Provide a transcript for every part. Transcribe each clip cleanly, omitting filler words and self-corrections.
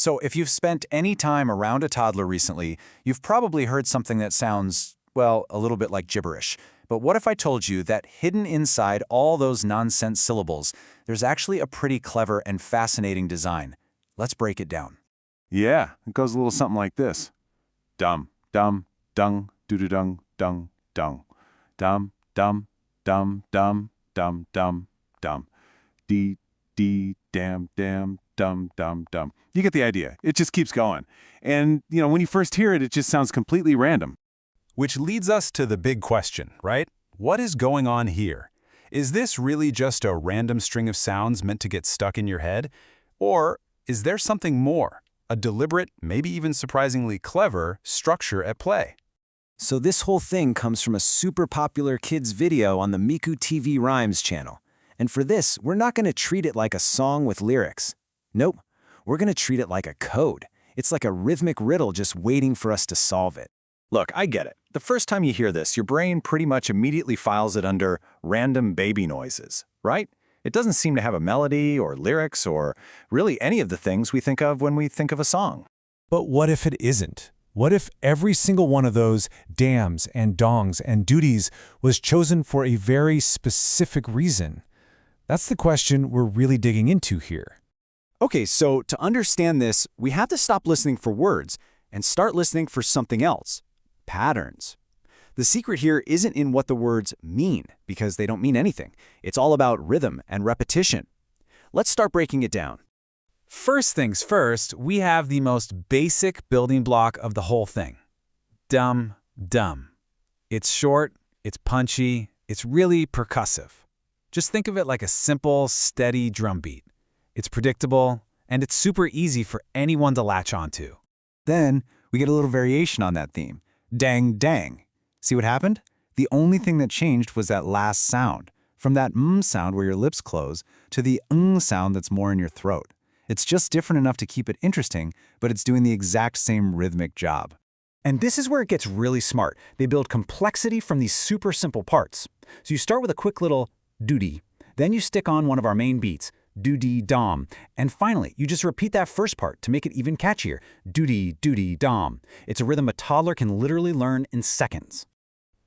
So if you've spent any time around a toddler recently, you've probably heard something that sounds, well, a little bit like gibberish. But what if I told you that hidden inside all those nonsense syllables, there's actually a pretty clever and fascinating design? Let's break it down. Yeah, it goes a little something like this. Dum, dum, dung, doo-doo-dung, dung, dung. Dum, dum, dum, dum, dum, dum, dum. Dee, dee, dam, dam, dum, dum, dum. You get the idea. It just keeps going. And, when you first hear it, it just sounds completely random. Which leads us to the big question, right? What is going on here? Is this really just a random string of sounds meant to get stuck in your head? Or is there something more, a deliberate, maybe even surprisingly clever structure at play? So this whole thing comes from a super popular kids video on the Miku TV Rhymes channel. And for this, we're not going to treat it like a song with lyrics. Nope, we're going to treat it like a code. It's like a rhythmic riddle just waiting for us to solve it. Look, I get it. The first time you hear this, your brain pretty much immediately files it under random baby noises, right? It doesn't seem to have a melody or lyrics or really any of the things we think of when we think of a song. But what if it isn't? What if every single one of those dams and dongs and duties was chosen for a very specific reason? That's the question we're really digging into here. Okay, so to understand this, we have to stop listening for words and start listening for something else. Patterns. The secret here isn't in what the words mean, because they don't mean anything. It's all about rhythm and repetition. Let's start breaking it down. First things first, we have the most basic building block of the whole thing. Dum, dum. It's short, it's punchy, it's really percussive. Just think of it like a simple, steady drum beat. It's predictable, and it's super easy for anyone to latch onto. Then we get a little variation on that theme. Dang, dang. See what happened? The only thing that changed was that last sound, from that sound where your lips close to the sound that's more in your throat. It's just different enough to keep it interesting, but it's doing the exact same rhythmic job. And this is where it gets really smart. They build complexity from these super simple parts. So you start with a quick little doody, then you stick on one of our main beats, Dudi Dam, and finally, you just repeat that first part to make it even catchier, Dudi, Dudi Dam. It's a rhythm a toddler can literally learn in seconds.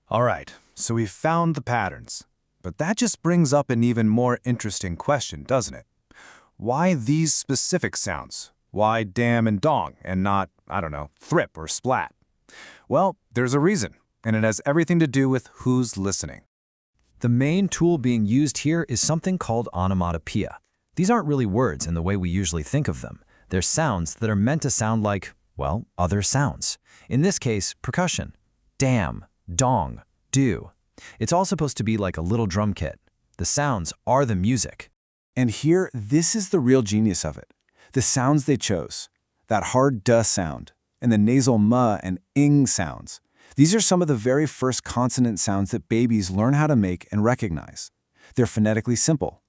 All right, so we've found the patterns. But that just brings up an even more interesting question, doesn't it? Why these specific sounds? Why dam and dong and not, I don't know, thrip or splat? Well, there's a reason, and it has everything to do with who's listening. The main tool being used here is something called onomatopoeia. These aren't really words in the way we usually think of them. They're sounds that are meant to sound like, well, other sounds. In this case, percussion. Dam, dong, do. It's all supposed to be like a little drum kit. The sounds are the music. And here, this is the real genius of it. The sounds they chose. That hard duh sound, and the nasal muh and ing sounds. These are some of the very first consonant sounds that babies learn how to make and recognize. They're phonetically simple.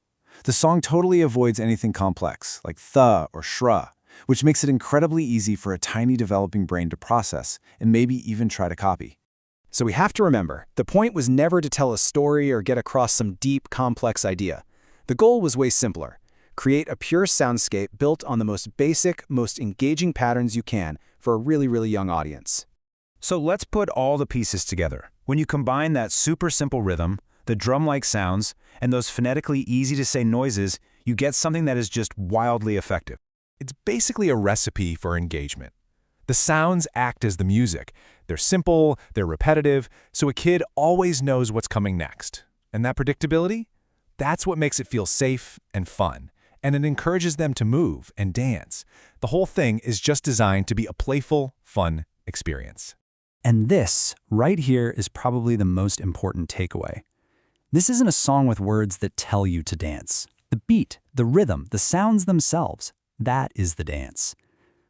The song totally avoids anything complex, like th or shra, which makes it incredibly easy for a tiny developing brain to process and maybe even try to copy. So we have to remember, the point was never to tell a story or get across some deep, complex idea. The goal was way simpler. Create a pure soundscape built on the most basic, most engaging patterns you can for a really, really young audience. So let's put all the pieces together. When you combine that super simple rhythm, the drum-like sounds, and those phonetically easy-to-say noises, you get something that is just wildly effective. It's basically a recipe for engagement. The sounds act as the music. They're simple, they're repetitive, so a kid always knows what's coming next. And that predictability? That's what makes it feel safe and fun, and it encourages them to move and dance. The whole thing is just designed to be a playful, fun experience. And this, right here, is probably the most important takeaway. This isn't a song with words that tell you to dance. The beat, the rhythm, the sounds themselves, that is the dance.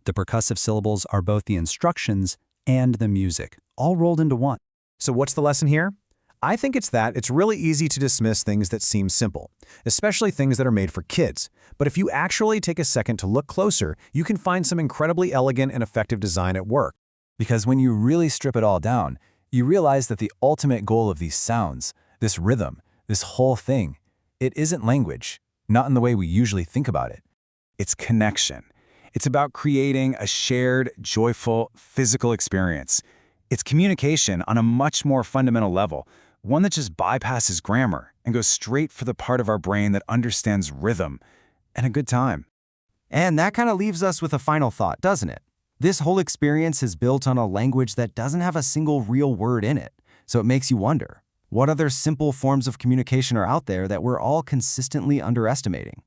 The percussive syllables are both the instructions and the music, all rolled into one. So what's the lesson here? I think it's that it's really easy to dismiss things that seem simple, especially things that are made for kids. But if you actually take a second to look closer, you can find some incredibly elegant and effective design at work. Because when you really strip it all down, you realize that the ultimate goal of these sounds, this rhythm, this whole thing, it isn't language, not in the way we usually think about it. It's connection. It's about creating a shared, joyful, physical experience. It's communication on a much more fundamental level, one that just bypasses grammar and goes straight for the part of our brain that understands rhythm and a good time. And that kind of leaves us with a final thought, doesn't it? This whole experience is built on a language that doesn't have a single real word in it, so it makes you wonder, what other simple forms of communication are out there that we're all consistently underestimating?